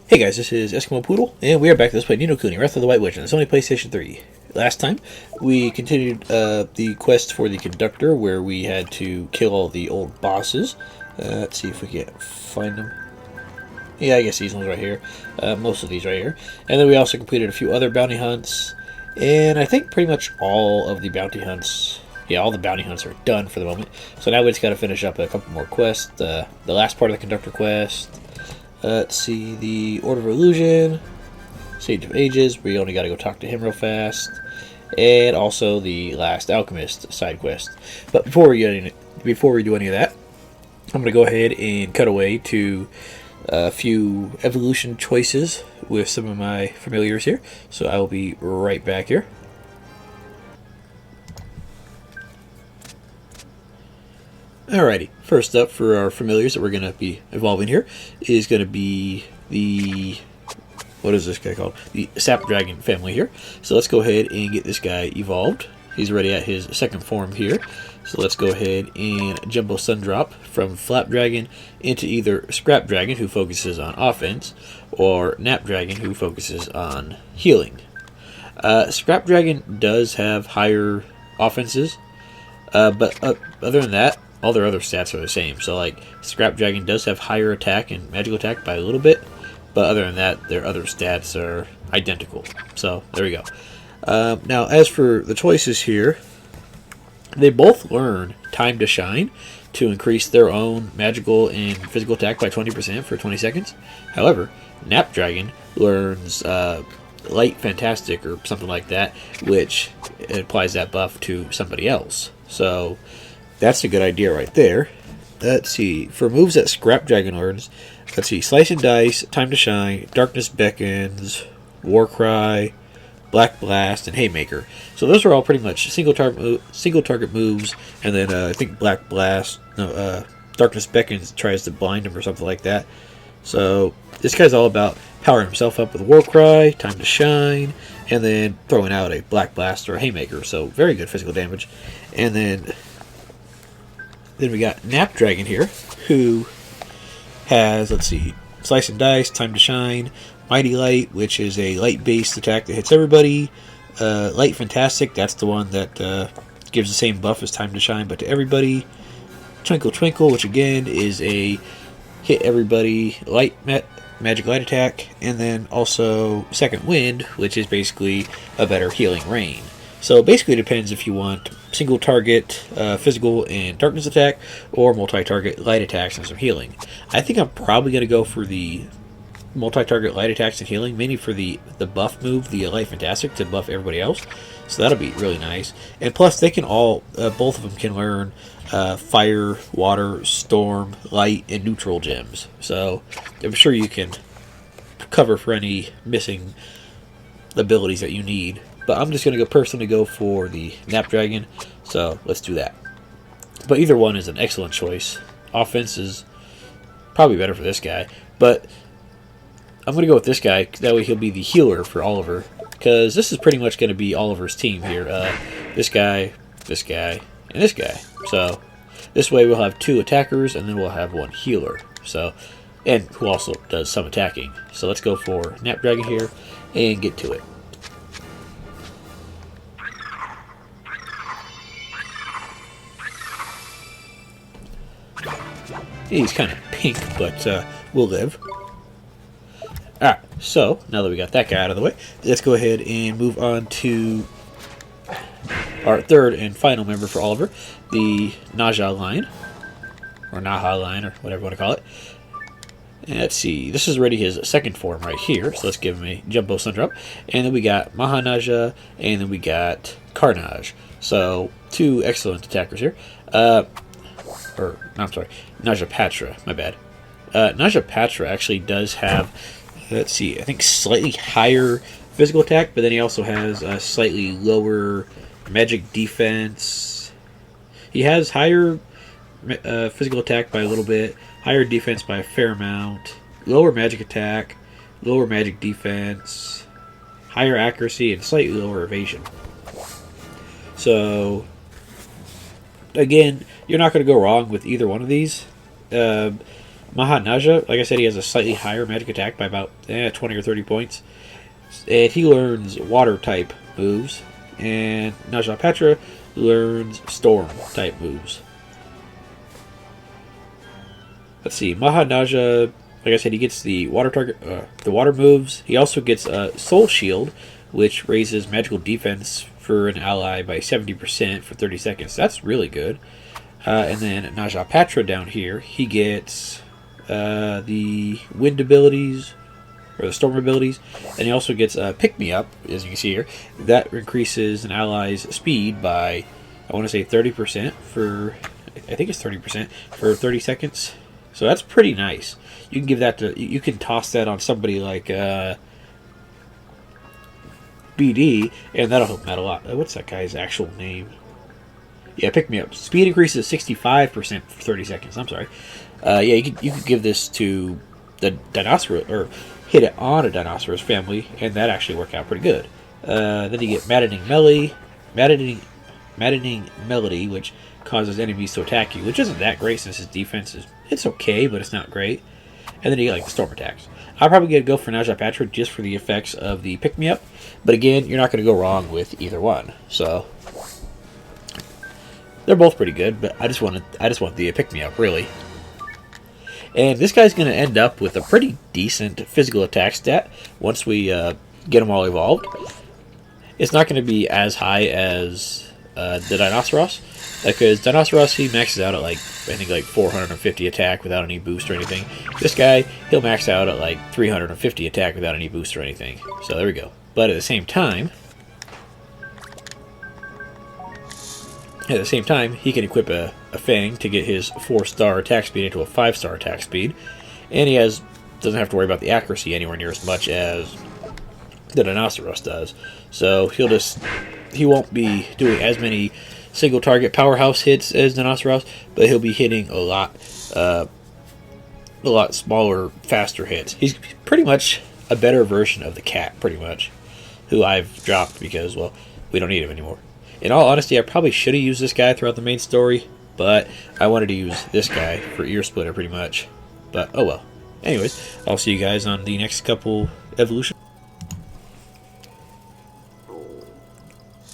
Hey guys, this is Eskimo Poodle, and we are back to Let's Play Kuni, Wrath of the White Witch on the Sony PlayStation 3. Last time, we continued the quest for the conductor, where we had to kill all the old bosses. Let's see if we can find them. Yeah, I guess these ones right here. Most of these right here. And then we also completed a few other bounty hunts, and I think pretty much all of the bounty hunts... Yeah, all the bounty hunts are done for the moment. So now we just got to finish up a couple more quests. The last part of the conductor quest... let's see, the Order of Illusion, Sage of Ages, we only got to go talk to him real fast, and also the last Alchemist side quest. But before we do any of that, I'm going to go ahead and cut away to a few evolution choices with some of my familiars here. So I will be right back here. Alrighty, first up for our familiars that we're going to be evolving here is going to be the, what is this guy called? The SAP Dragon family here. So let's go ahead and get this guy evolved. He's already at his second form here. So let's go ahead and Jumbo Sundrop from Flap Dragon into either Scrap Dragon, who focuses on offense, or Nap Dragon, who focuses on healing. Scrap Dragon does have higher offenses, but other than that, all their other stats are the same. So, like, Scrap Dragon does have higher attack and magical attack by a little bit, but other than that, their other stats are identical. So, there we go. Now, as for the choices here, they both learn Time to Shine to increase their own magical and physical attack by 20% for 20 seconds. However, Nap Dragon learns Light Fantastic or something like that, which applies that buff to somebody else. So, that's a good idea right there. Let's see. For moves that Scrap Dragon learns, let's see. Slice and Dice, Time to Shine, Darkness Beckons, Warcry, Black Blast, and Haymaker. So those are all pretty much single target moves. And then I think Black Blast, Darkness Beckons tries to blind him or something like that. So this guy's all about powering himself up with Warcry, Time to Shine, and then throwing out a Black Blast or a Haymaker. So very good physical damage. And then we got Nap Dragon here, who has, let's see, Slice and Dice, Time to Shine, Mighty Light, which is a light-based attack that hits everybody, Light Fantastic, that's the one that gives the same buff as Time to Shine, but to everybody, Twinkle Twinkle, which again is a hit everybody magic light attack, and then also Second Wind, which is basically a better healing rain. So basically it depends if you want single target physical and darkness attack, or multi-target light attacks and some healing. I think I'm probably going to go for the multi-target light attacks and healing, mainly for the buff move, the Light Fantastic, to buff everybody else. So that'll be really nice. And plus they can all, both of them can learn fire, water, storm, light, and neutral gems. So I'm sure you can cover for any missing abilities that you need. But I'm just going to personally go for the Nap Dragon, so let's do that. But either one is an excellent choice. Offense is probably better for this guy, but I'm going to go with this guy. That way he'll be the healer for Oliver, because this is pretty much going to be Oliver's team here. This guy, and this guy. So this way we'll have 2 attackers, and then we'll have 1 healer. So, and who also does some attacking. So let's go for Nap Dragon here and get to it. He's kind of pink, but we'll live. Alright, so now that we got that guy out of the way, let's go ahead and move on to our third and final member for Oliver, the Naja line, or Naha line, or whatever you want to call it. And let's see, this is already his second form right here, so let's give him a Jumbo Sundrop. And then we got Mahanaja, and then we got Carnage. So, 2 excellent attackers here. Naja Patra, my bad. Naja Patra actually does have, let's see, I think slightly higher physical attack, but then he also has a slightly lower magic defense. He has higher physical attack by a little bit, higher defense by a fair amount, lower magic attack, lower magic defense, higher accuracy, and slightly lower evasion. So, again, you're not going to go wrong with either one of these. Mahanaja, like I said, he has a slightly higher magic attack by about 20 or 30 points. And he learns water type moves. And Najapatra learns storm type moves. Let's see, Mahanaja, like I said, he gets the water target, the water moves. He also gets a Soul Shield, which raises magical defense for an ally by 70% for 30 seconds. That's really good. And then Najapatra down here, he gets the wind abilities, or the storm abilities, and he also gets a Pick Me Up, as you can see here. That increases an ally's speed by, I want to say 30% for, I think it's 30% for 30 seconds. So that's pretty nice. You can give that to, you can toss that on somebody like BD, and that'll help him out a lot. What's that guy's actual name? Yeah, Pick Me Up. Speed increases 65% for 30 seconds. I'm sorry. Yeah, you could give this to the Dinosaurus, or hit it on a Dinosaurus family, and that actually worked out pretty good. Then you get Maddening Melody, which causes enemies to attack you, which isn't that great since his defense is, it's okay, but it's not great. And then you get like the storm attacks. I'm probably going to go for Najapatra just for the effects of the Pick Me Up, but again, you're not going to go wrong with either one. So they're both pretty good, but I just want the Pick Me Up, really. And this guy's going to end up with a pretty decent physical attack stat once we get them all evolved. It's not going to be as high as the Dinosaurus, because Dinosaurus, he maxes out at like, I think like 450 attack without any boost or anything. This guy, he'll max out at like 350 attack without any boost or anything. So there we go. But at the same time, he can equip a Fang to get his 4-star attack speed into a 5-star attack speed. And he doesn't have to worry about the accuracy anywhere near as much as the Dinosaurus does. So he won't be doing as many single target powerhouse hits as Dinosaurus, but he'll be hitting a lot smaller, faster hits. He's pretty much a better version of the cat, pretty much, who I've dropped because, well, we don't need him anymore. In all honesty, I probably should have used this guy throughout the main story, but I wanted to use this guy for Ear Splitter pretty much. But oh well. Anyways, I'll see you guys on the next couple evolutions.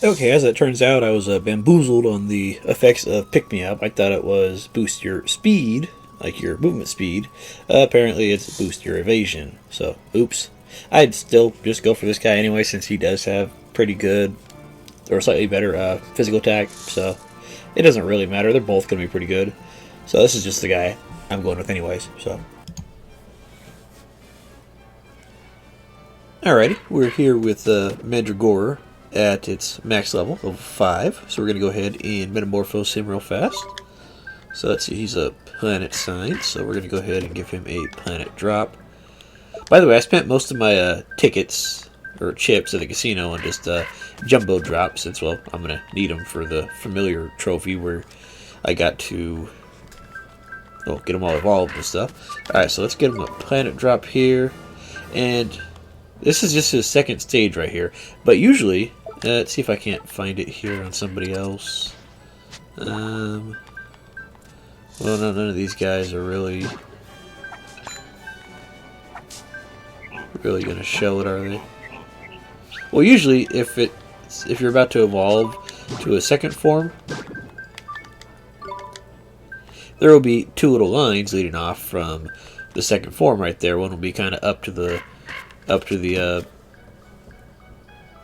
Okay, as it turns out, I was bamboozled on the effects of Pick Me Up. I thought it was boost your speed, like your movement speed. Apparently it's boost your evasion. So, oops. I'd still just go for this guy anyway, since he does have pretty good, or slightly better physical attack. So, it doesn't really matter. They're both going to be pretty good. So this is just the guy I'm going with anyways. So, alrighty, we're here with Meddra Gore at its max level 5. So we're going to go ahead and metamorphose him real fast. So let's see, he's a planet sign, so we're going to go ahead and give him a planet drop. By the way, I spent most of my tickets, or chips, at the casino on just jumbo drops, since, well, I'm going to need them for the familiar trophy where I got to, well, get them all evolved and stuff. Alright, so let's get him a planet drop here. And this is just his second stage right here. But usually, let's see if I can't find it here on somebody else. Well, no, none of these guys are really going to show it, are they? Well, usually, if you're about to evolve to a second form, there will be two little lines leading off from the second form right there. One will be kind of up to the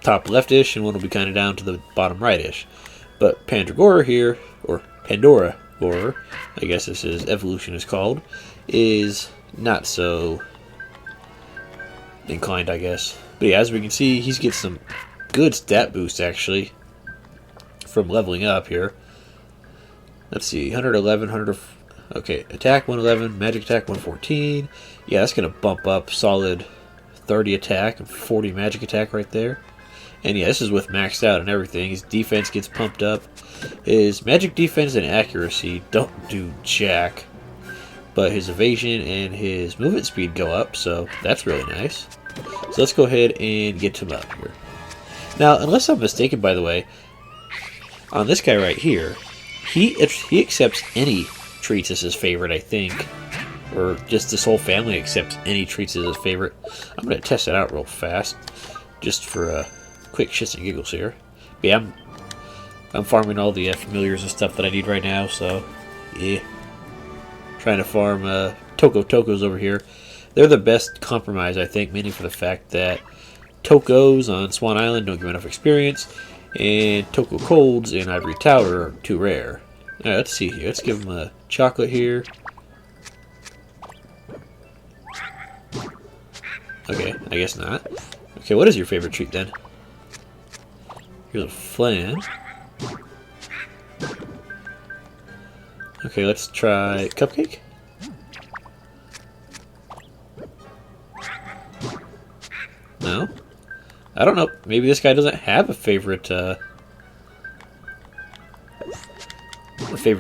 top left-ish, and one will be kind of down to the bottom right-ish. But Pandora Gore here, or Pandora Gore, I guess this is evolution is called, is not so inclined, I guess. But yeah, as we can see, he's getting some good stat boosts actually from leveling up here. Let's see, 111, okay, attack 111, magic attack 114. Yeah, that's gonna bump up solid 30 attack and 40 magic attack right there. And yeah, this is with maxed out and everything. His defense gets pumped up. His magic defense and accuracy don't do jack, but his evasion and his movement speed go up, so that's really nice. So let's go ahead and get him up here. Now, unless I'm mistaken, by the way, on this guy right here, he accepts any treats as his favorite, I think. or just this whole family accepts any treats as a favorite. I'm going to test it out real fast, just for quick shits and giggles here. But yeah, I'm farming all the familiars and stuff that I need right now, so yeah. Trying to farm Tokos over here. They're the best compromise, I think, mainly for the fact that Tokos on Swan Island don't give enough experience, and Toko Colds in Ivory Tower are too rare. Alright, let's see here. Let's give them a chocolate here. Okay, I guess not. Okay, what is your favorite treat then? Here's a flan. Okay, let's try cupcake. No? I don't know. Maybe this guy doesn't have a favorite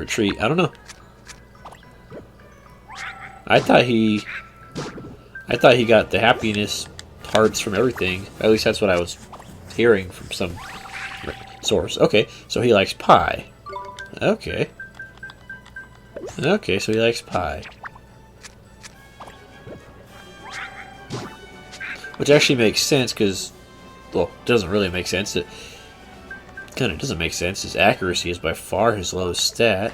treat. I don't know. I thought he got the happiness hearts from everything. At least that's what I was hearing from some source. Okay, so he likes pie. Okay. Okay, so he likes pie. Which actually makes sense, because, well, it doesn't really make sense. It kind of doesn't make sense. His accuracy is by far his lowest stat.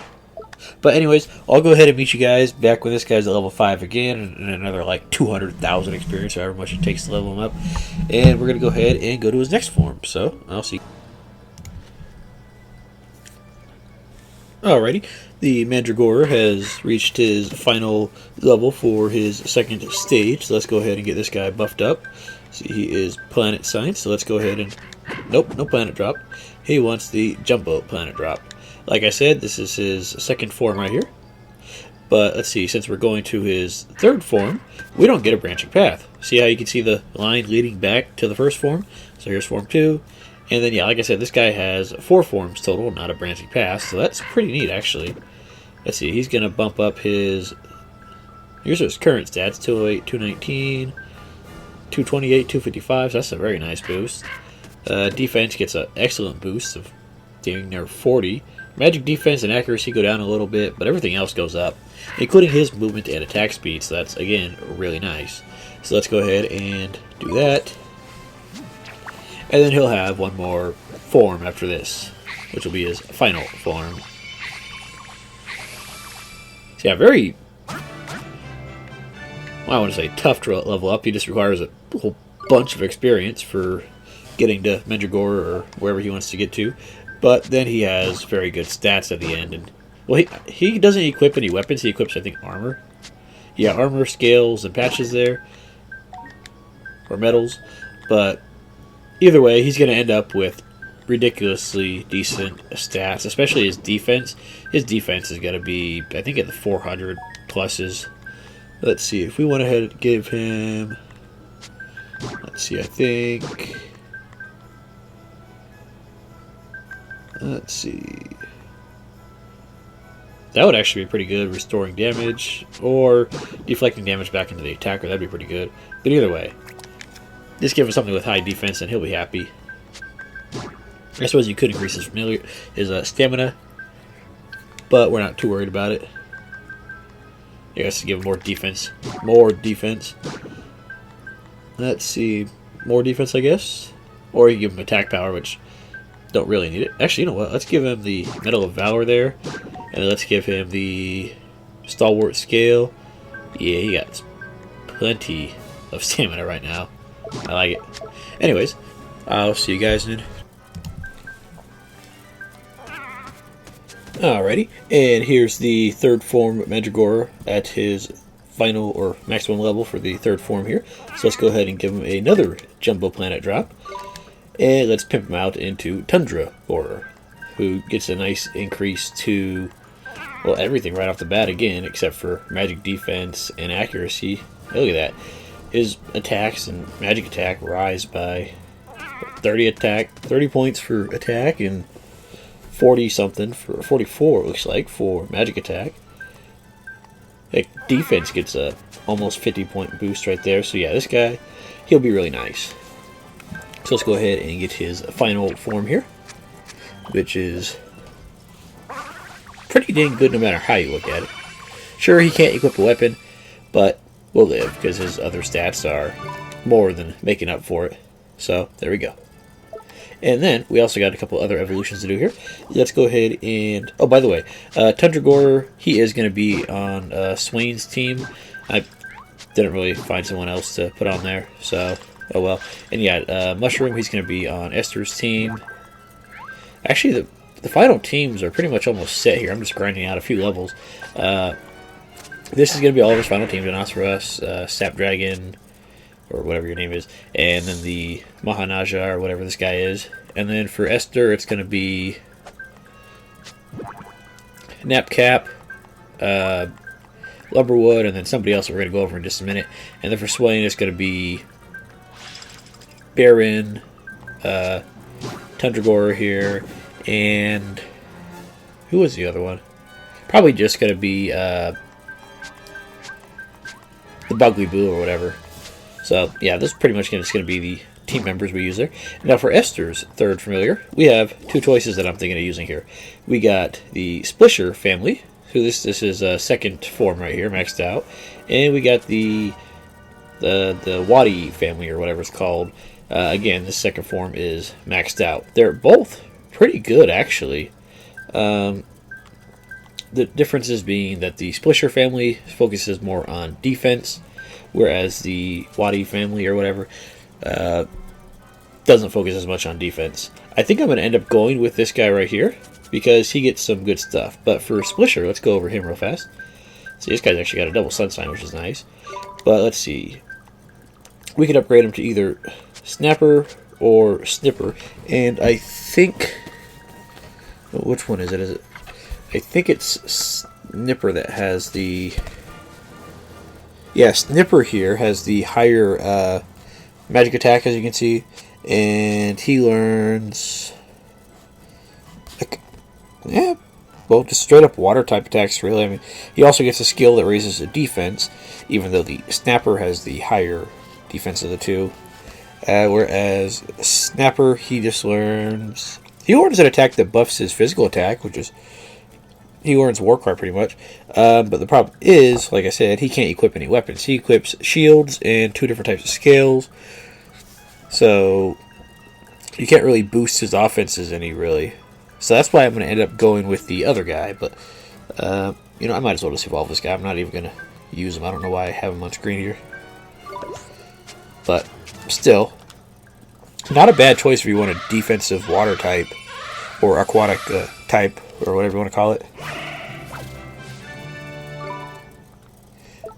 But anyways, I'll go ahead and meet you guys back when this guy's at level 5 again, and another like 200,000 experience, however much it takes to level him up. And we're going to go ahead and go to his next form. So, I'll see. Alrighty, the Meddra Gore has reached his final level for his second stage, so let's go ahead and get this guy buffed up. See, he is Planet Science, so let's go ahead and... Nope, no planet drop. He wants the Jumbo planet drop. Like I said, this is his second form right here. But let's see, since we're going to his third form, we don't get a branching path. See how you can see the line leading back to the first form? So here's form 2. And then, yeah, like I said, this guy has 4 forms total, not a branching path, so that's pretty neat, actually. Let's see, he's going to bump up his... Here's his current stats, 208, 219, 228, 255, so that's a very nice boost. Defense gets an excellent boost of dang near 40. Magic defense and accuracy go down a little bit, but everything else goes up, including his movement and attack speed, so that's, again, really nice. So let's go ahead and do that. And then he'll have one more form after this, which will be his final form. So yeah, very, well, I want to say tough to level up. He just requires a whole bunch of experience for getting to Meddra Gore or wherever he wants to get to. But then he has very good stats at the end. And well, he doesn't equip any weapons. He equips, I think, armor. Yeah, armor, scales, and patches there. Or medals. But either way, he's going to end up with ridiculously decent stats, especially his defense. His defense is going to be, I think, at the 400 pluses. Let's see, if we went ahead and give him, let's see, I think, let's see, that would actually be pretty good, restoring damage, or deflecting damage back into the attacker. That'd be pretty good. But either way, just give him something with high defense and he'll be happy. I suppose you could increase his stamina, but we're not too worried about it. I guess to give him more defense. More defense. Let's see. More defense, I guess. Or you give him attack power, which don't really need it. Actually, you know what? Let's give him the Medal of Valor there. And then let's give him the Stalwart Scale. Yeah, he got plenty of stamina right now. I like it. Anyways, I'll see you guys in. Alrighty, and here's the third form Meddra Gore at his final or maximum level for the third form here. So let's go ahead and give him another Jumbo Planet drop. And let's pimp him out into Tundra Gorder, who gets a nice increase to, well, everything right off the bat again, except for magic defense and accuracy. Look at that. His attacks and magic attack rise by 30 points for attack and 40 something for 44, it looks like, for magic attack. Like, defense gets a almost 50-point boost right there. So yeah, this guy, he'll be really nice. So let's go ahead and get his final form here, which is pretty dang good no matter how you look at it. Sure, he can't equip a weapon, but we'll live because his other stats are more than making up for it. So there we go. And then we also got a couple other evolutions to do here. Let's go ahead and... Oh, by the way, Tundra Gorder, he is going to be on Swain's team. I didn't really find someone else to put on there, so oh well. And yeah, Mushroom, he's going to be on Esther's team. Actually, the final teams are pretty much almost set here. I'm just grinding out a few levels. This is going to be all of his final teams. Rhinoceros, SAP Dragon, or whatever your name is, and then the Mahanaja, or whatever this guy is. And then for Esther, it's going to be Nap Cap, Lumberwood, and then somebody else that we're going to go over in just a minute. And then for Swain, it's going to be Baron, Tundra Gorder here, and who was the other one? Probably just going to be the Bugly Boo or whatever. So yeah, this is pretty much just going to be the team members we use there. Now for Esther's third familiar, we have two choices that I'm thinking of using here. We got the Splisher family, who this is a second form right here, maxed out, and we got the Wadi family or whatever it's called. Again, this second form is maxed out. They're both pretty good actually. The differences being that the Splisher family focuses more on defense, whereas the Wadi family or whatever doesn't focus as much on defense. I think I'm going to end up going with this guy right here because he gets some good stuff. But for Splisher, let's go over him real fast. See, this guy's actually got a double sun sign, which is nice. But let's see. We can upgrade him to either Snapper or Snipper. And I think... which one is it? I think it's Snipper that has the... Yeah, Snipper here has the higher magic attack, as you can see. And he learns... yeah, well, just straight up water type attacks, really. I mean, he also gets a skill that raises the defense, even though the Snapper has the higher defense of the two. Whereas Snapper, he learns an attack that buffs his physical attack, which is... he learns War Cry pretty much. But the problem is, like I said, he can't equip any weapons. He equips shields and 2 different types of scales. So you can't really boost his offenses any, really. So that's why I'm going to end up going with the other guy. But, you know, I might as well just evolve this guy. I'm not even going to use him. I don't know why I have him on screen here. But still, not a bad choice if you want a defensive water type or aquatic type or whatever you want to call it.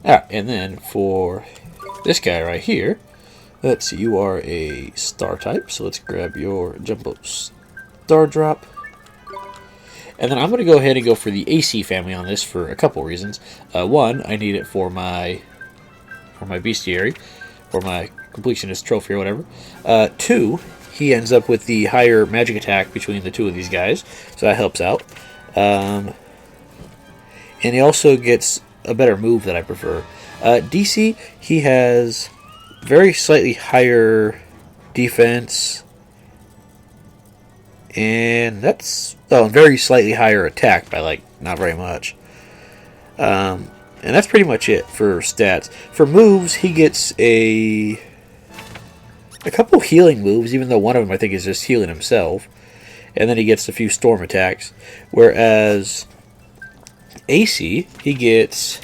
And then for this guy right here, let's see, you are a star type, so let's grab your Jumbo Star Drop. And then I'm going to go ahead and go for the AC family on this for a couple reasons. One, I need it for my bestiary, or my completionist trophy or whatever. 2, he ends up with the higher magic attack between the two of these guys, so that helps out. And he also gets a better move that I prefer. DC, he has very slightly higher defense, and that's very slightly higher attack by like not very much. And that's pretty much it for stats. For moves, he gets a couple healing moves, even though one of them I think is just healing himself. And then he gets a few storm attacks. Whereas AC, he gets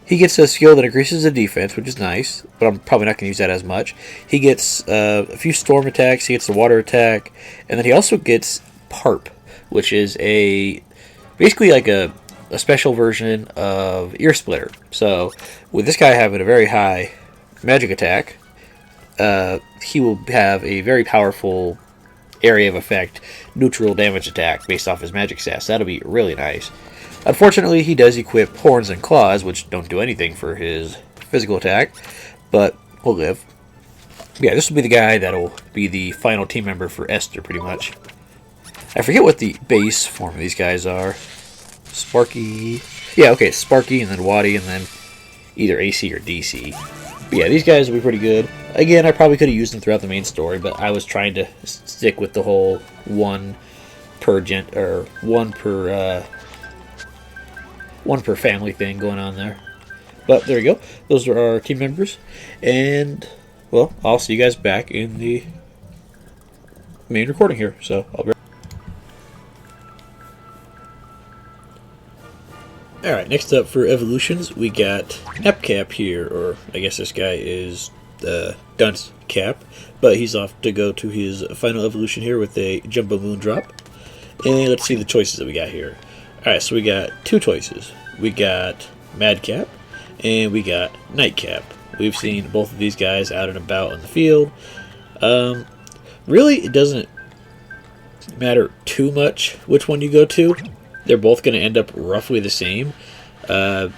a skill that increases the defense, which is nice, but I'm probably not going to use that as much. He gets a few storm attacks, he gets the water attack, and then he also gets Parp, which is basically like a special version of Ear Splitter. So with this guy having a very high magic attack, he will have a very powerful area of effect neutral damage attack based off his magic stats. That'll be really nice. Unfortunately, he does equip Horns and Claws, which don't do anything for his physical attack, but we'll live. Yeah, this will be the guy that'll be the final team member for Esther, pretty much. I forget what the base form of these guys are. Sparky. Yeah, okay, Sparky, and then Wadi, and then either AC or DC. But yeah, these guys will be pretty good. Again, I probably could have used them throughout the main story, but I was trying to stick with the whole one per one per family thing going on there. But there we go. Those are our team members. And, well, I'll see you guys back in the main recording here. So, I'll be Alright, next up for evolutions, we got Cap here, or I guess this guy is Dunce Cap, but he's off to go to his final evolution here with a Jumbo Moon drop. And let's see the choices that we got here. Alright, so we got two choices. We got Cap and we got Cap. We've seen both of these guys out and about in the field. Really, it doesn't matter too much which one you go to. They're both going to end up roughly the same. Let's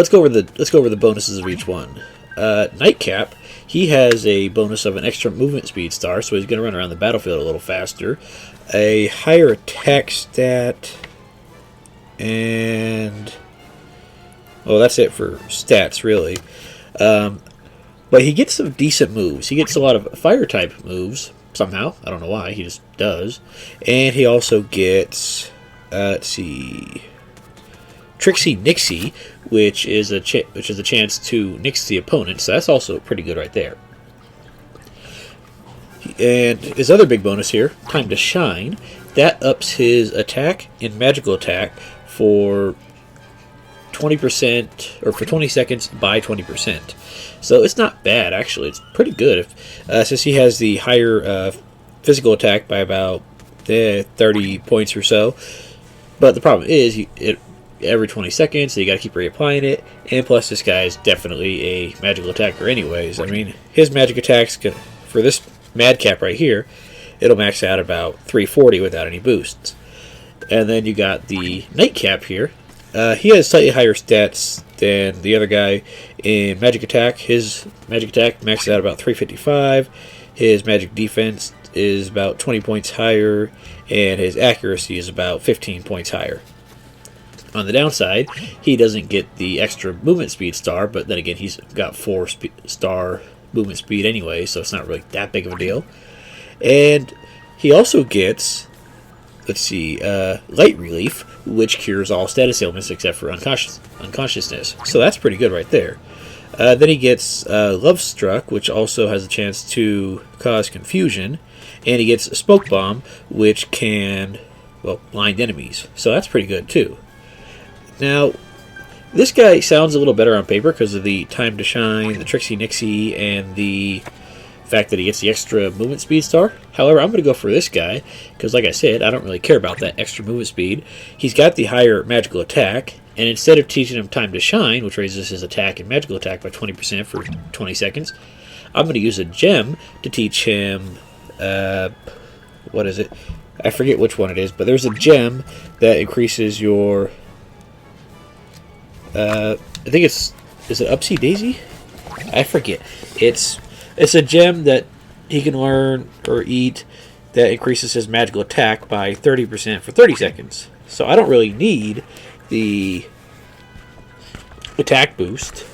go over the bonuses of each one. Cap, he has a bonus of an extra movement speed star, so he's going to run around the battlefield a little faster. A higher attack stat, and well, that's it for stats, really. But he gets some decent moves. He gets a lot of fire type moves somehow. I don't know why. He just does. And he also gets, let's see, Trixie Nixie, which is a chance to nix the opponent. So that's also pretty good right there. And his other big bonus here, Time to Shine, that ups his attack and magical attack for 20%, or for 20 seconds by 20%. So it's not bad, actually. It's pretty good. Since he has the higher physical attack by about 30 points or so. But the problem is, every 20 seconds, so you gotta keep reapplying it. And plus, this guy is definitely a magical attacker anyways. I mean, his magic attacks, for this Cap right here, it'll max out about 340 without any boosts. And then you got the Cap here. He has slightly higher stats than the other guy in magic attack. His magic attack maxes out about 355. His magic defense is about 20 points higher, and his accuracy is about 15 points higher. On the downside, he doesn't get the extra movement speed star, but then again, he's got 4-star movement speed anyway, so it's not really that big of a deal. And he also gets, let's see, Light Relief, which cures all status ailments except for unconsciousness. So that's pretty good right there. Then he gets Love Struck, which also has a chance to cause confusion. And he gets Smoke Bomb, which can, well, blind enemies. So that's pretty good too. Now, this guy sounds a little better on paper because of the Time to Shine, the Trixie Nixie, and the fact that he gets the extra movement speed star. However, I'm going to go for this guy because, like I said, I don't really care about that extra movement speed. He's got the higher magical attack, and instead of teaching him Time to Shine, which raises his attack and magical attack by 20% for 20 seconds, I'm going to use a gem to teach him, what is it? I forget which one it is, but there's a gem that increases your, I think is it Upsy Daisy? I forget. It's a gem that he can learn or eat that increases his magical attack by 30% for 30 seconds. So I don't really need the attack boost.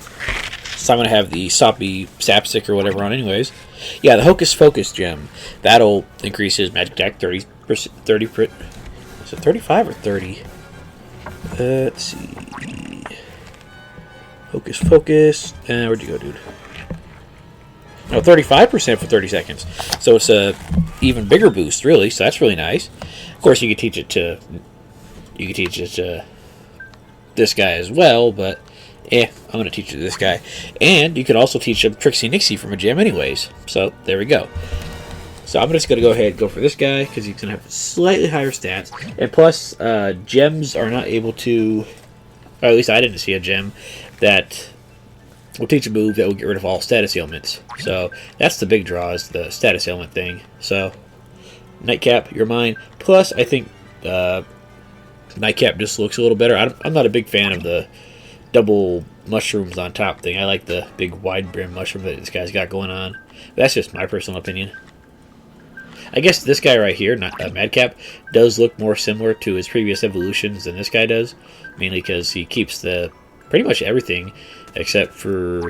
So I'm going to have the Soppy Sapstick or whatever on anyways. Yeah, the Hocus Focus gem. That'll increase his magic attack 30%. Is it 35 or 30? Let's see. Hocus Focus. Where'd you go, dude? No, 35% for 30 seconds. So it's a even bigger boost, really. So that's really nice. Of course, you could teach it to this guy as well, but I'm going to teach it to this guy. And you could also teach him Trixie Nixie from a gem anyways. So there we go. So I'm just going to go ahead and go for this guy because he's going to have slightly higher stats. And plus, gems are not able to, or at least I didn't see a gem that will teach a move that will get rid of all status ailments. So that's the big draw, is the status ailment thing. So Cap, you're mine. Plus, I think Cap just looks a little better. I'm not a big fan of the double mushrooms on top thing. I like the big wide brim mushroom that this guy's got going on. But that's just my personal opinion. I guess this guy right here, Cap, does look more similar to his previous evolutions than this guy does. Mainly because he keeps pretty much everything except for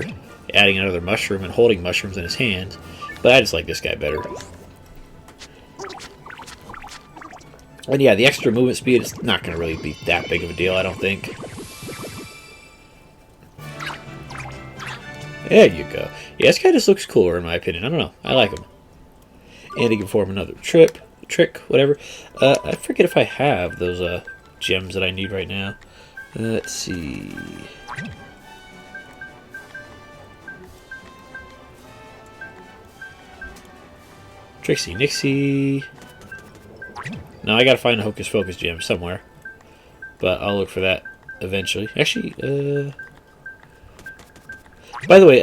adding another mushroom and holding mushrooms in his hands. But I just like this guy better. And yeah, the extra movement speed is not going to really be that big of a deal, I don't think. There you go. Yeah, this guy just looks cooler in my opinion. I don't know. I like him. And he can form another trick, whatever. I forget if I have those gems that I need right now. Let's see. Trixie Nixie. No, I gotta find a Hocus Pocus gem somewhere. But I'll look for that eventually. Actually, by the way,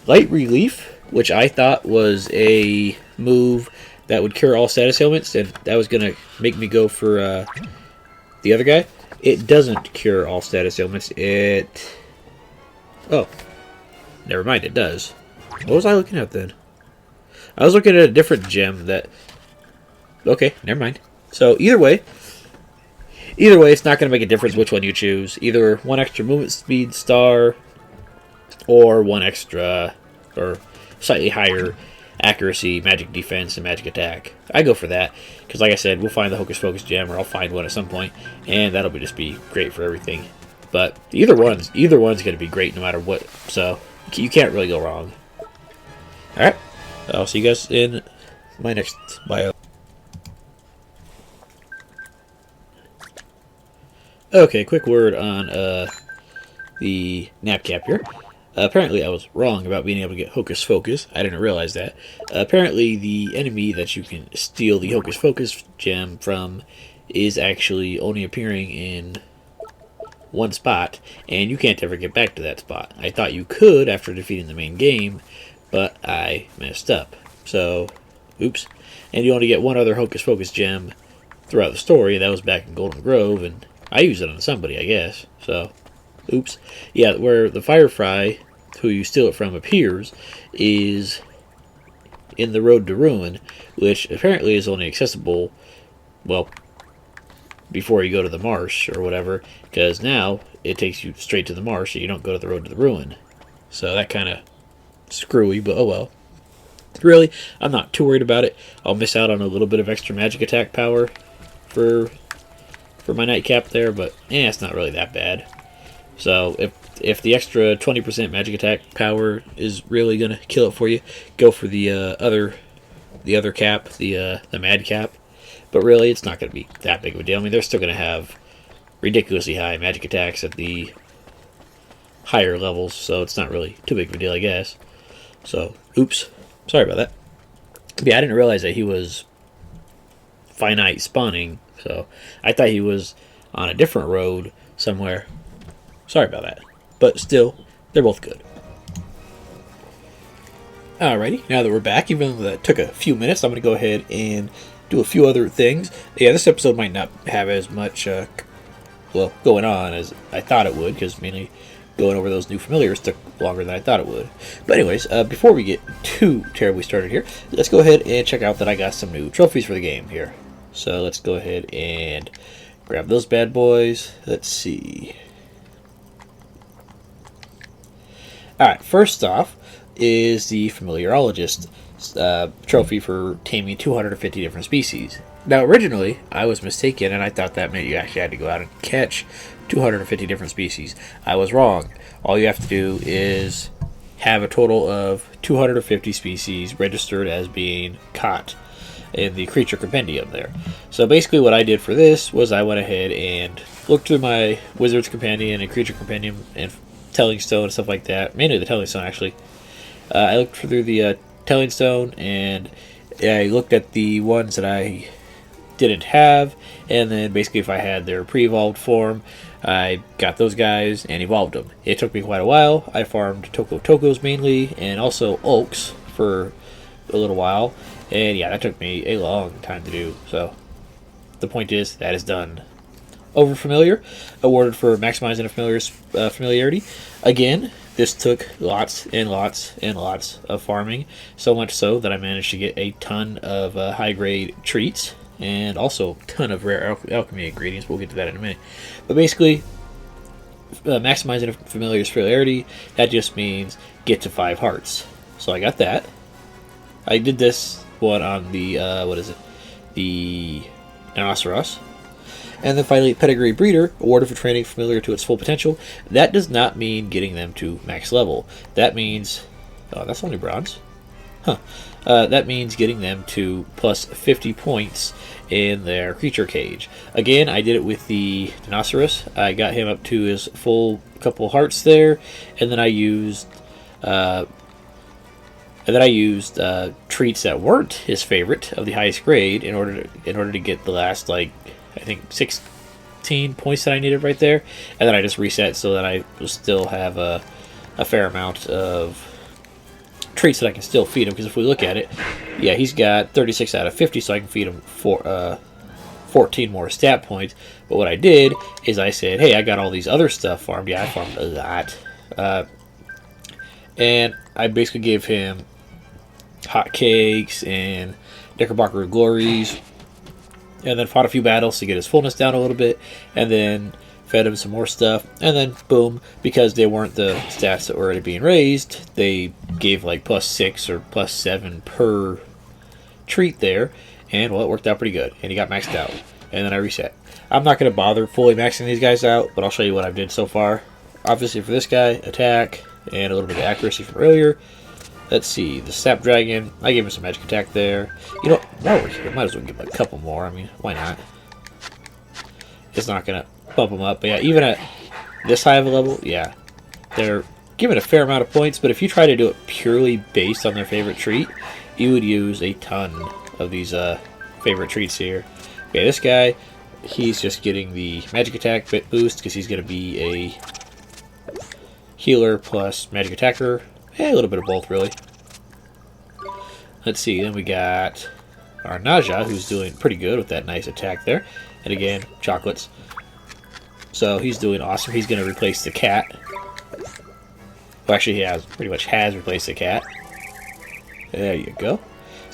Light Relief, which I thought was a move that would cure all status ailments, and that was gonna make me go for the other guy. It doesn't cure all status ailments. Oh. Never mind, it does. What was I looking at then? I was looking at a different gem that... Okay, never mind. So, either way, it's not going to make a difference which one you choose. Either one extra movement speed star, or one extra, or slightly higher accuracy, magic defense, and magic attack. I go for that, because like I said, we'll find the Hocus Pocus gem, or I'll find one at some point, and that'll just be great for everything. But either one's going to be great no matter what, so you can't really go wrong. Alright, I'll see you guys in my next bio. Okay, quick word on the nap cap here. Apparently I was wrong about being able to get Hocus Focus. I didn't realize that. Apparently the enemy that you can steal the Hocus Focus gem from is actually only appearing in one spot, and you can't ever get back to that spot. I thought you could after defeating the main game, but I messed up. So, oops. And you only get one other Hocus Focus gem throughout the story, and that was back in Golden Grove, and I used it on somebody, I guess. So, oops. Yeah, where the Firefly, who you steal it from, appears, is in the Road to Ruin, which apparently is only accessible, well, before you go to the marsh or whatever, because now it takes you straight to the marsh, so you don't go to the Road to the Ruin. So that kind of screwy, but oh well. Really, I'm not too worried about it. I'll miss out on a little bit of extra magic attack power for my nightcap there, but it's not really that bad. So if the extra 20% magic attack power is really gonna kill it for you, go for the other cap, the mad cap. But really, it's not gonna be that big of a deal. I mean, they're still gonna have ridiculously high magic attacks at the higher levels, so it's not really too big of a deal, I guess. So, oops, sorry about that. Yeah, I didn't realize that he was finite spawning. So, I thought he was on a different road somewhere. Sorry about that. But still, they're both good. Alrighty, now that we're back, even though that took a few minutes, I'm going to go ahead and do a few other things. Yeah, this episode might not have as much, going on as I thought it would, because mainly going over those new familiars took longer than I thought it would. But anyways, before we get too terribly started here, let's go ahead and check out that I got some new trophies for the game here. So let's go ahead and grab those bad boys. Let's see. Alright, first off is the Familiarologist trophy for taming 250 different species. Now, originally, I was mistaken, and I thought that meant you actually had to go out and catch 250 different species. I was wrong. All you have to do is have a total of 250 species registered as being caught in the creature compendium there. So basically what I did for this was I went ahead and looked through my Wizard's Companion and Creature Compendium and Telling Stone and stuff like that. Mainly the Telling Stone, actually. I looked through the Telling Stone, and I looked at the ones that I didn't have, and then basically if I had their pre-evolved form, I got those guys and evolved them. It took me quite a while. I farmed Tokos mainly, and also Ulks for a little while. And yeah, that took me a long time to do. So the point is, that is done. Over Familiar, awarded for maximizing a familiar's familiarity. Again, this took lots and lots and lots of farming. So much so that I managed to get a ton of high-grade treats. And also a ton of rare alchemy ingredients. We'll get to that in a minute. But basically, maximizing a familiar's familiarity, that just means get to 5 hearts. So I got that. I did this one on the, the Rhinoceros. And then finally, Pedigree Breeder, awarded for training familiar to its full potential. That does not mean getting them to max level. That means... Oh, that's only bronze. Huh. That means getting them to plus 50 points in their creature cage. Again, I did it with the Rhinoceros. I got him up to his full couple hearts there, and then I used... treats that weren't his favorite of the highest grade in order to get the last, like, I think 16 points that I needed right there, and then I just reset so that I will still have a fair amount of treats that I can still feed him. Because if we look at it, yeah, he's got 36 out of 50, so I can feed him 14 more stat points. But what I did is I said, hey, I got all these other stuff farmed. Yeah, I farmed a lot. And I basically gave him hot cakes and Knickerbocker glories, and then fought a few battles to get his fullness down a little bit, and then fed him some more stuff, and then boom, because they weren't the stats that were already being raised, they gave like plus 6 or plus 7 per treat there, and well, it worked out pretty good, and he got maxed out, and then I reset. I'm not going to bother fully maxing these guys out, but I'll show you what I've did so far. Obviously for this guy, attack, and a little bit of accuracy from earlier. Let's see, the SAP Dragon, I gave him some magic attack there. You know, while we're here, might as well give him a couple more. I mean, why not? It's not going to bump him up. But yeah, even at this high of a level, yeah, they're given a fair amount of points. But if you try to do it purely based on their favorite treat, you would use a ton of these favorite treats here. Okay, this guy, he's just getting the magic attack bit boost because he's going to be a healer plus magic attacker. A little bit of both, really. Let's see, then we got our Naja, who's doing pretty good with that nice attack there. And again, chocolates. So he's doing awesome. He's going to replace the cat. Well, actually, he pretty much has replaced the cat. There you go.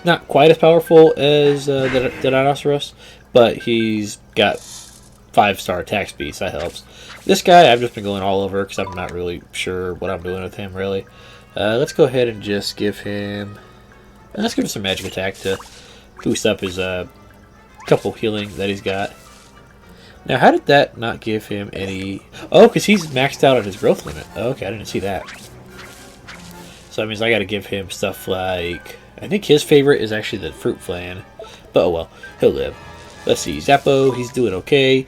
Not quite as powerful as the Rhinoceros, but he's got 5-star attack speed, so that helps. This guy, I've just been going all over because I'm not really sure what I'm doing with him, really. Let's go ahead and just give him... Let's give him some magic attack to boost up his couple healing that he's got. Now, how did that not give him any... Oh, because he's maxed out on his growth limit. Okay, I didn't see that. So that means I got to give him stuff like... I think his favorite is actually the fruit flan. But oh well, he'll live. Let's see, Zappo, he's doing okay.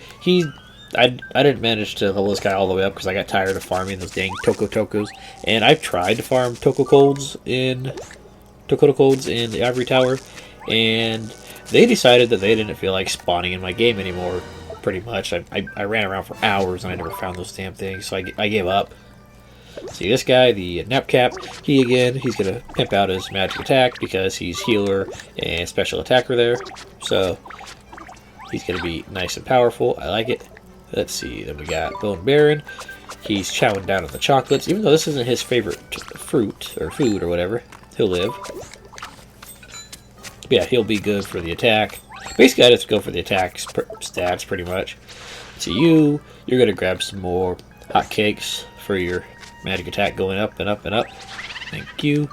I didn't manage to level this guy all the way up because I got tired of farming those dang Tokos. And I've tried to farm Tokota Colds in the Ivory Tower, and they decided that they didn't feel like spawning in my game anymore, pretty much. I ran around for hours and I never found those damn things, so I gave up. See this guy, the Nap Cap, he's going to pimp out his magic attack because he's healer and special attacker there. So he's going to be nice and powerful. I like it. Let's see, then we got Bone Baron. He's chowing down on the chocolates. Even though this isn't his favorite fruit or food or whatever, he'll live. Yeah, he'll be good for the attack. Basically, I just go for the attack stats pretty much. So you're going to grab some more hot cakes for your magic attack going up and up and up. Thank you.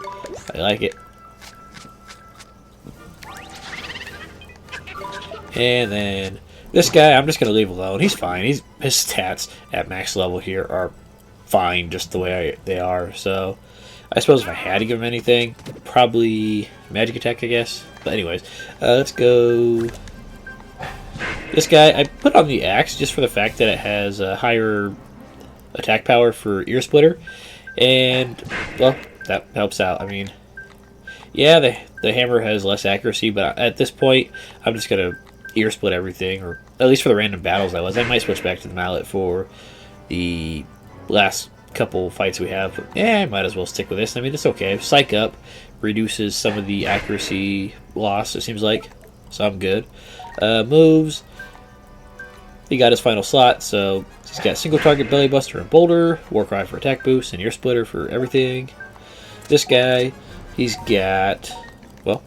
I like it. And then this guy, I'm just going to leave alone. He's fine. His stats at max level here are fine just the way they are. So I suppose if I had to give him anything, probably magic attack, I guess. But anyways, let's go. This guy, I put on the axe just for the fact that it has a higher attack power for Ear Splitter. And, well, that helps out. I mean, yeah, the hammer has less accuracy, but at this point, I'm just going to ear split everything, or at least for the random battles I might switch back to the mallet for the last couple fights we have. But, I might as well stick with this. I mean, it's okay. Psych Up reduces some of the accuracy loss, it seems like, so I'm good. Moves. He got his final slot, so he's got Single Target Belly Buster and Boulder, Warcry for attack boost, and Ear Splitter for everything. This guy, he's got, well,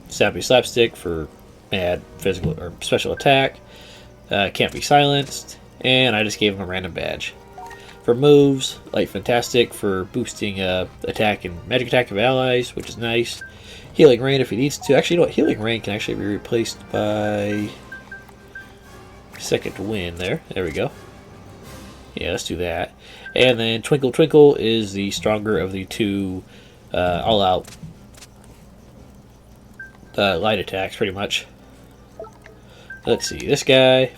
Sappy Slapstick for mad physical or special attack, can't be silenced, and I just gave him a random badge. For moves, Light Fantastic for boosting attack and magic attack of allies, which is nice. Healing Rain if he needs to. Actually, you know what? Healing Rain can actually be replaced by second wind there. There we go. Yeah, let's do that. And then Twinkle Twinkle is the stronger of the two all-out light attacks, pretty much. Let's see, this guy,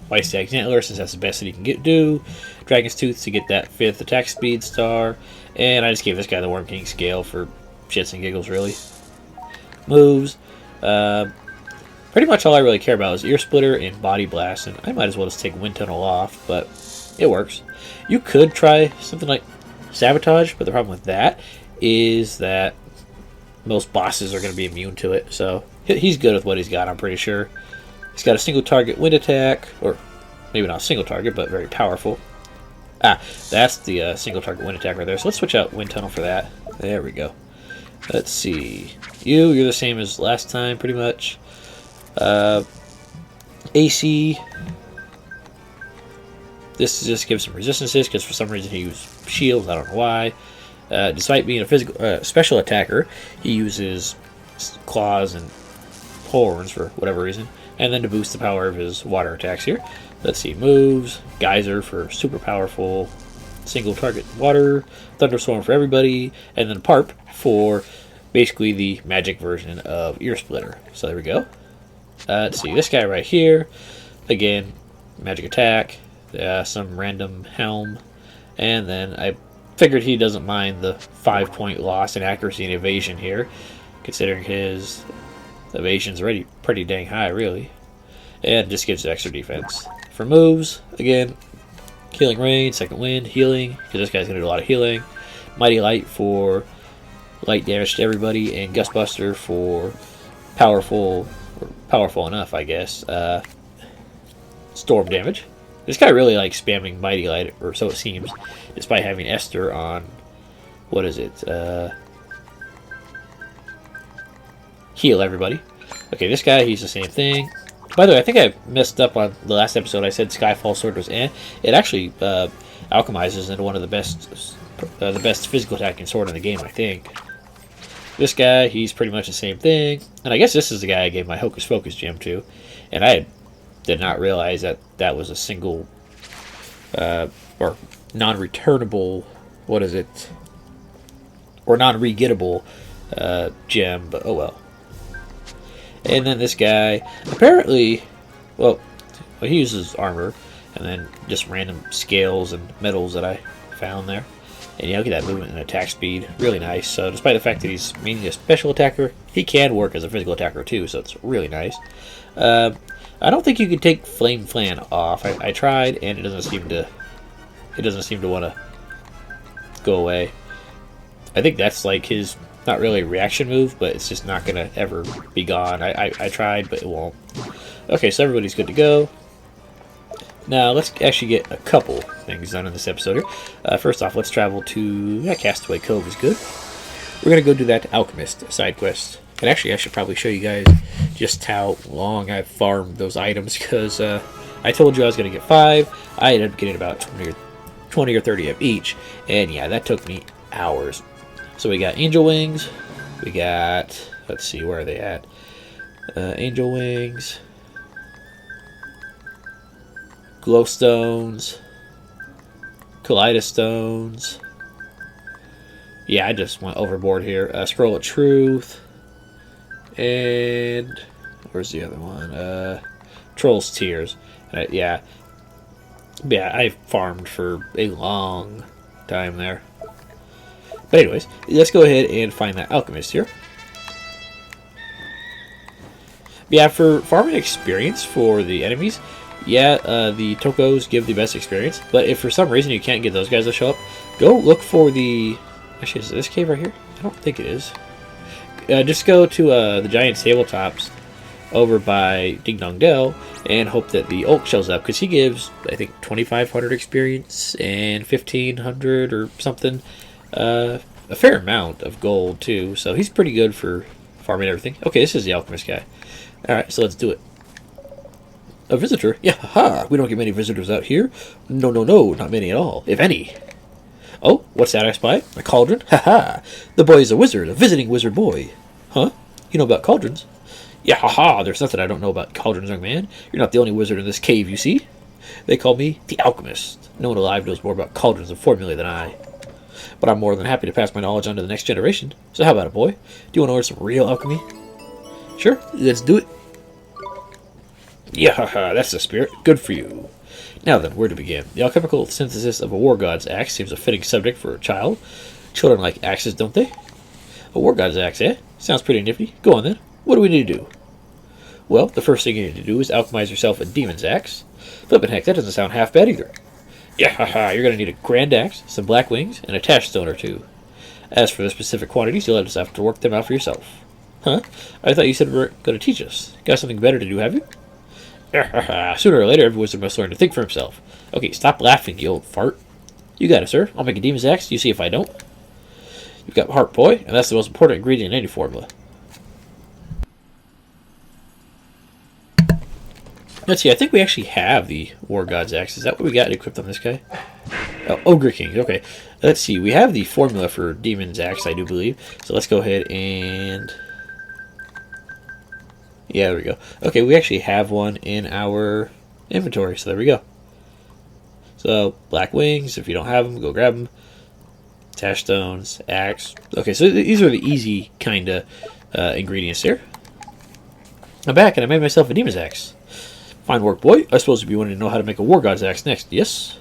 White Stag's Antler, since that's the best that he can do. Dragon's Tooth to get that 5th attack speed star. And I just gave this guy the Worm King scale for shits and giggles, really. Moves. Pretty much all I really care about is Ear Splitter and Body Blast, and I might as well just take Wind Tunnel off, but it works. You could try something like Sabotage, but the problem with that is that most bosses are going to be immune to it, so he's good with what he's got, I'm pretty sure. He's got a single target wind attack, or maybe not a single target, but very powerful. Ah, that's the single target wind attack right there, so let's switch out Wind Tunnel for that. There we go. Let's see. You're the same as last time, pretty much. AC. This just gives him resistances, because for some reason he used shields, I don't know why. Despite being a physical special attacker, he uses claws and horns for whatever reason. And then to boost the power of his water attacks here. Let's see, moves. Geyser for super powerful single target water. Thunderstorm for everybody. And then Parp for basically the magic version of Ear Splitter. So there we go. Let's see, this guy right here. Again, magic attack. Some random helm. And then I figured he doesn't mind the 5-point loss in accuracy and evasion here, considering his evasion's already pretty dang high, really. And just gives extra defense. For moves, again, Healing Rain, Second Wind, Healing, because this guy's going to do a lot of healing. Mighty Light for light damage to everybody, and Gustbuster for powerful, or powerful enough, I guess, storm damage. This guy really likes spamming Mighty Light, or so it seems, despite having Esther on, what is it, heal everybody. Okay, this guy, he's the same thing. By the way, I think I messed up on the last episode. I said Skyfall Sword was It actually alchemizes into one of the best physical attacking sword in the game, I think. This guy, he's pretty much the same thing. And I guess this is the guy I gave my Hocus Pocus gem to. And I did not realize that that was a single or non-returnable, what is it? Or non-regettable gem, but oh well. And then this guy, apparently, well, he uses armor, and then just random scales and metals that I found there. And yeah, look at that movement and attack speed, really nice. So despite the fact that he's mainly a special attacker, he can work as a physical attacker too, so it's really nice. I don't think you can take Flame Flan off. I tried, and it doesn't seem to want to go away. I think that's like his, not really a reaction move, but it's just not going to ever be gone. I tried, but it won't. Okay, so everybody's good to go. Now, let's actually get a couple things done in this episode here. First off, let's travel to Castaway Cove is good. We're going to go do that Alchemist side quest. And actually, I should probably show you guys just how long I've farmed those items, because I told you I was going to get 5. I ended up getting about 20 or 30 of each. And yeah, that took me hours. So we got Angel Wings. We got, let's see, where are they at? Angel Wings. Glowstones. Kaleidostones. Yeah, I just went overboard here. Scroll of Truth. And where's the other one? Troll's Tears. Yeah, I farmed for a long time there. But anyways, let's go ahead and find that Alchemist here. Yeah, for farming experience for the enemies, yeah, the Tokos give the best experience. But if for some reason you can't get those guys to show up, go look for the... Actually, is this cave right here? I don't think it is. Just go to the giant tabletops over by Ding Dong Dell and hope that the Ulk shows up, because he gives, I think, 2,500 experience and 1,500 or something. A fair amount of gold, too, so he's pretty good for farming everything. Okay, this is the Alchemist guy. Alright, so let's do it. A visitor? Yeah, haha, we don't get many visitors out here. No, not many at all, if any. Oh, what's that I spy? A cauldron? Haha, the boy is a wizard, a visiting wizard boy. Huh? You know about cauldrons? Yeah, haha, there's nothing I don't know about cauldrons, young man. You're not the only wizard in this cave, you see. They call me the Alchemist. No one alive knows more about cauldrons and formulae than I. But I'm more than happy to pass my knowledge on to the next generation. So how about it, boy? Do you want to learn some real alchemy? Sure, let's do it. Yeah, haha, that's the spirit. Good for you. Now then, where to begin? The alchemical synthesis of a war god's axe seems a fitting subject for a child. Children like axes, don't they? A war god's axe, eh? Sounds pretty nifty. Go on then. What do we need to do? Well, the first thing you need to do is alchemize yourself a demon's axe. Flippin' heck, that doesn't sound half bad either. Yeah, haha, you're going to need a grand axe, some black wings, and a tash stone or two. As for the specific quantities, you'll just have to work them out for yourself. Huh? I thought you said you were going to teach us. Got something better to do, have you? Yeah, haha, sooner or later, every wizard must learn to think for himself. Okay, stop laughing, you old fart. You got it, sir. I'll make a demon's axe. You see if I don't. You've got heart, boy, and that's the most important ingredient in any formula. Let's see, I think we actually have the War God's Axe. Is that what we got equipped on this guy? Oh, Ogre King, okay. Let's see, we have the formula for Demon's Axe, I do believe. So let's go ahead and... yeah, there we go. Okay, we actually have one in our inventory, so there we go. So, black wings, if you don't have them, go grab them. Tash stones, axe. Okay, so these are the easy kind of ingredients here. I'm back, and I made myself a Demon's Axe. Fine work, boy. I suppose you wanted to know how to make a War God's Axe next, yes?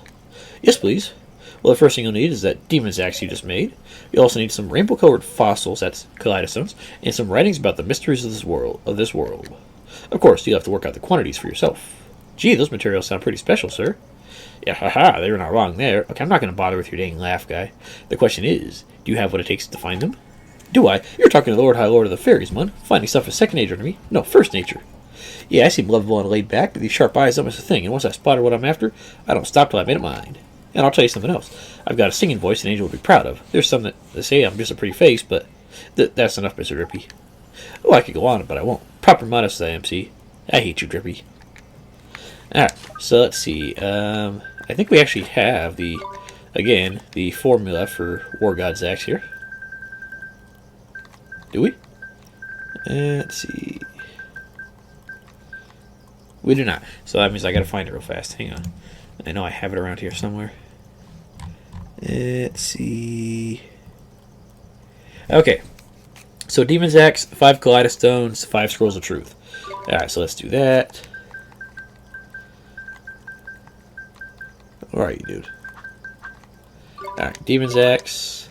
Yes, please. Well, the first thing you'll need is that Demon's Axe you just made. You'll also need some rainbow-colored fossils, that's kaleidostones, and some writings about the mysteries of this world. Of course, you'll have to work out the quantities for yourself. Gee, those materials sound pretty special, sir. Yeah, haha, they were not wrong there. Okay, I'm not going to bother with your dang laugh, guy. The question is, do you have what it takes to find them? Do I? You're talking to the Lord High Lord of the Fairies, man. Finding stuff is second nature to me. No, first nature. Yeah, I seem lovable and laid back, but these sharp eyes almost a thing, and once I spotted what I'm after, I don't stop till I made it mine. And I'll tell you something else. I've got a singing voice an angel would be proud of. There's some that say I'm just a pretty face, but that's enough, Mr. Drippy. Oh, I could go on, but I won't. Proper modest I am, see? I hate you, Drippy. Alright, so let's see. I think we actually have the formula for War God's Axe here. Do we? Let's see. We do not. So that means I gotta find it real fast. Hang on. I know I have it around here somewhere. Let's see. Okay. So Demon's Axe, 5 Kaleidostones, 5 Scrolls of Truth. Alright, so let's do that. Where are you, dude? Alright, Demon's Axe.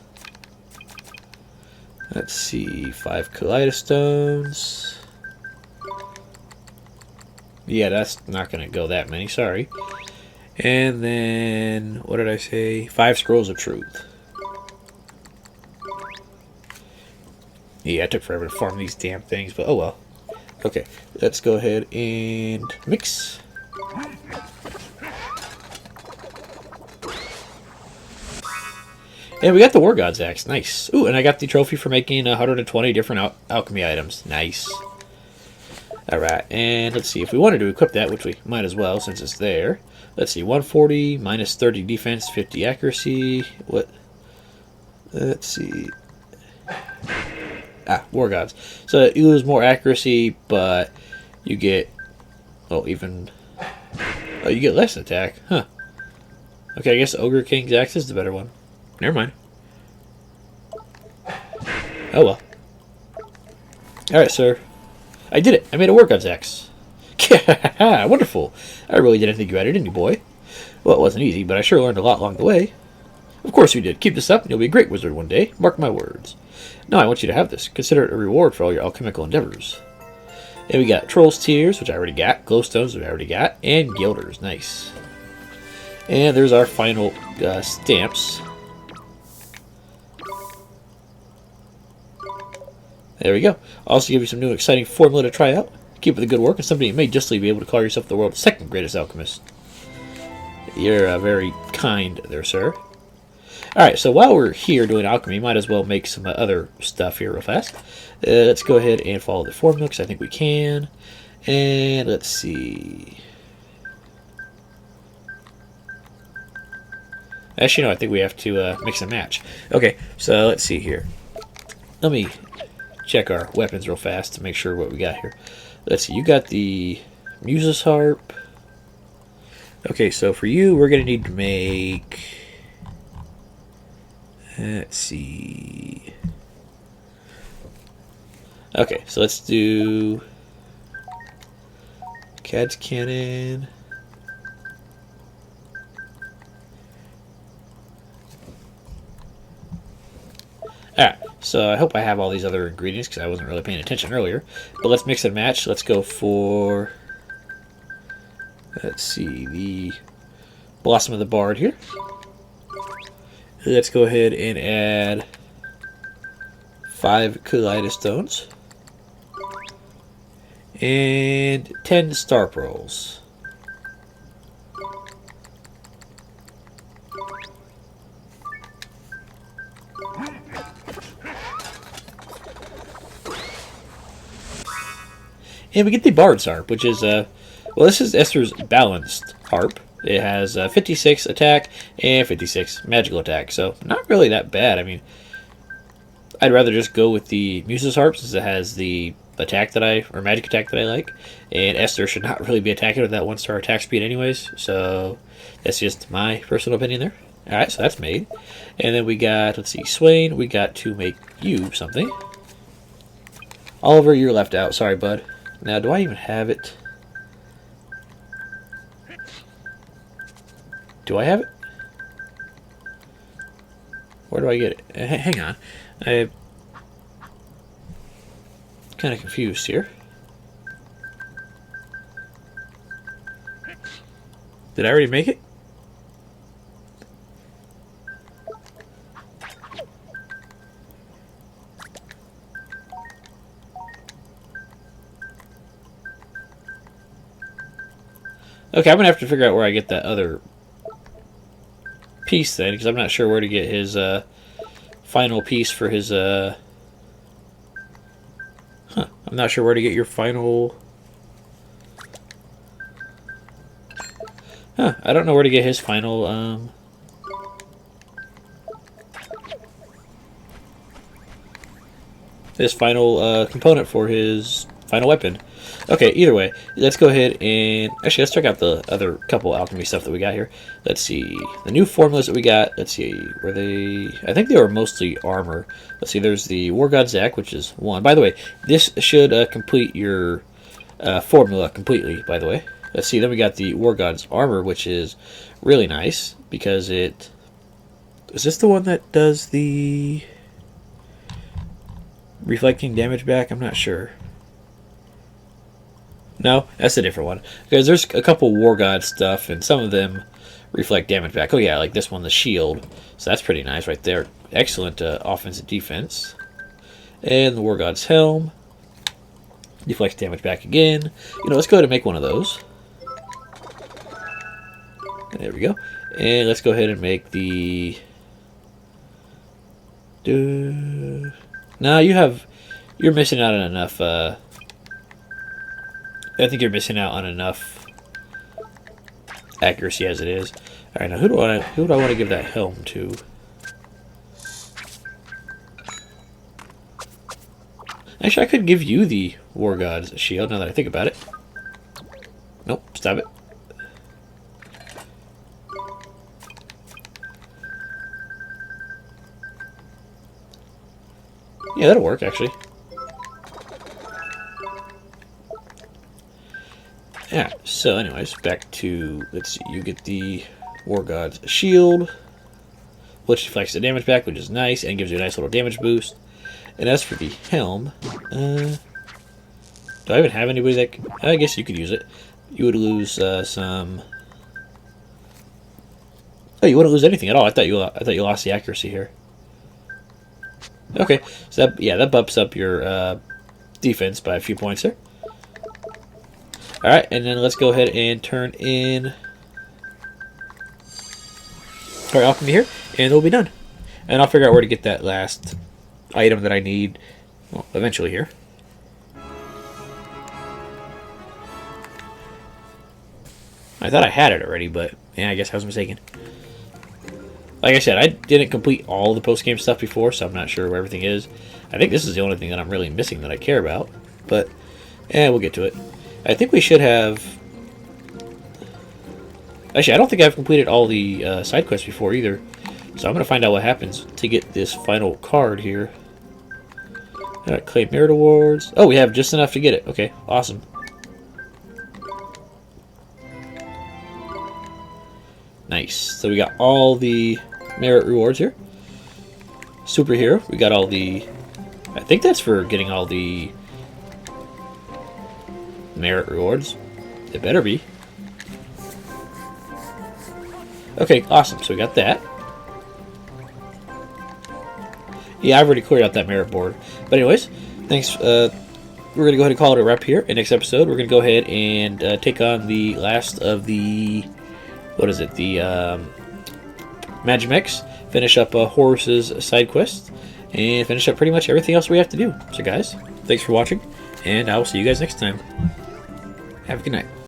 Let's see. 5 Kaleidostones. Yeah, that's not going to go that many, sorry. And then, what did I say? 5 Scrolls of Truth. Yeah, it took forever to farm these damn things, but oh well. Okay, let's go ahead and mix. And we got the War God's Axe, nice. Ooh, and I got the trophy for making 120 different alchemy items, nice. Alright, and let's see, if we wanted to equip that, which we might as well since it's there. Let's see, 140, minus 30 defense, 50 accuracy. What? Let's see. Ah, War Gods. So you lose more accuracy, but you get... oh, even... oh, you get less attack. Huh. Okay, I guess Ogre King's Axe is the better one. Never mind. Oh well. Alright, sir. I did it! I made a War God's Axe. Wonderful! I really didn't think you had it in you, boy. Well, it wasn't easy, but I sure learned a lot along the way. Of course you did. Keep this up and you'll be a great wizard one day. Mark my words. Now I want you to have this. Consider it a reward for all your alchemical endeavors. And we got Troll's Tears, which I already got. Glowstones, which I already got. And Gilders. Nice. And there's our final stamps. There we go. I'll also give you some new exciting formula to try out. Keep up the good work, and someday you may justly be able to call yourself the world's second greatest alchemist. You're very kind there, sir. Alright, so while we're here doing alchemy, might as well make some other stuff here real fast. Let's go ahead and follow the formula, because I think we can. And let's see. Actually, no, I think we have to mix and match. Okay, so let's see here. Let me check our weapons real fast to make sure what we got here. Let's see, you got the Muse's Harp. Okay, so for you, we're going to need to make... Let's see... Okay, so let's do... Cad's Cannon... Alright, so I hope I have all these other ingredients because I wasn't really paying attention earlier. But let's mix and match. Let's go for... Let's see, the Blossom of the Bard here. Let's go ahead and add 5 Kaleidos Stones. And 10 Star Pearls. And we get the Bard's Harp, which is, well, this is Esther's balanced harp. It has 56 attack and 56 magical attack, so not really that bad. I mean, I'd rather just go with the Muse's Harp since it has the attack that or magic attack that I like. And Esther should not really be attacking with that 1-star attack speed anyways, so that's just my personal opinion there. Alright, so that's made. And then we got, let's see, Swain, we got to make you something. Oliver, you're left out. Sorry, bud. Now, do I even have it? Do I have it? Where do I get it? Hang on. I'm kind of confused here. Did I already make it? Okay, I'm going to have to figure out where I get that other piece then, because I'm not sure where to get his final piece for his... I'm not sure where to get your final... I don't know where to get his final... His final component for his final weapon. Okay, either way, let's go ahead and... Actually, let's check out the other couple alchemy stuff that we got here. Let's see. The new formulas that we got, let's see. Were they... I think they were mostly armor. Let's see, there's the War God Zac, which is 1. By the way, this should complete your formula completely, by the way. Let's see, then we got the War God's armor, which is really nice, because it... Is this the one that does the... reflecting damage back? I'm not sure. No, that's a different one. Because there's a couple War God stuff, and some of them reflect damage back. Oh yeah, like this one, the shield. So that's pretty nice right there. Excellent offense and defense. And the War God's helm. Deflects damage back again. You know, let's go ahead and make one of those. There we go. And let's go ahead and make the... No, you're missing out on enough... I think you're missing out on enough accuracy as it is. All right, now who do I want to give that helm to? Actually, I could give you the War God's shield. Now that I think about it. Nope, stop it. Yeah, that'll work actually. Yeah, so anyways, back to, let's see, you get the War God's shield, which deflects the damage back, which is nice, and gives you a nice little damage boost. And as for the helm, do I even have anybody that I guess you could use it. You would lose some... Oh, you wouldn't lose anything at all. I thought you lost the accuracy here. Okay, so that bumps up your defense by a few points there. Alright, and then let's go ahead and turn in our alchemy here, and it'll be done. And I'll figure out where to get that last item that I need, well, eventually here. I thought I had it already, but yeah, I guess I was mistaken. Like I said, I didn't complete all the post-game stuff before, so I'm not sure where everything is. I think this is the only thing that I'm really missing that I care about. But, we'll get to it. I think we should have... Actually, I don't think I've completed all the side quests before either. So I'm going to find out what happens to get this final card here. Claim merit awards. Oh, we have just enough to get it. Okay, awesome. Nice. So we got all the merit rewards here. Superhero. We got all the... I think that's for getting all the merit rewards. It better be. Okay, awesome. So we got that. Yeah, I've already cleared out that merit board. But anyways, thanks. We're going to go ahead and call it a wrap here. In next episode, we're going to go ahead and take on the last of the... What is it? The Magimex. Finish up Horus's side quest. And finish up pretty much everything else we have to do. So guys, thanks for watching. And I will see you guys next time. Have a good night.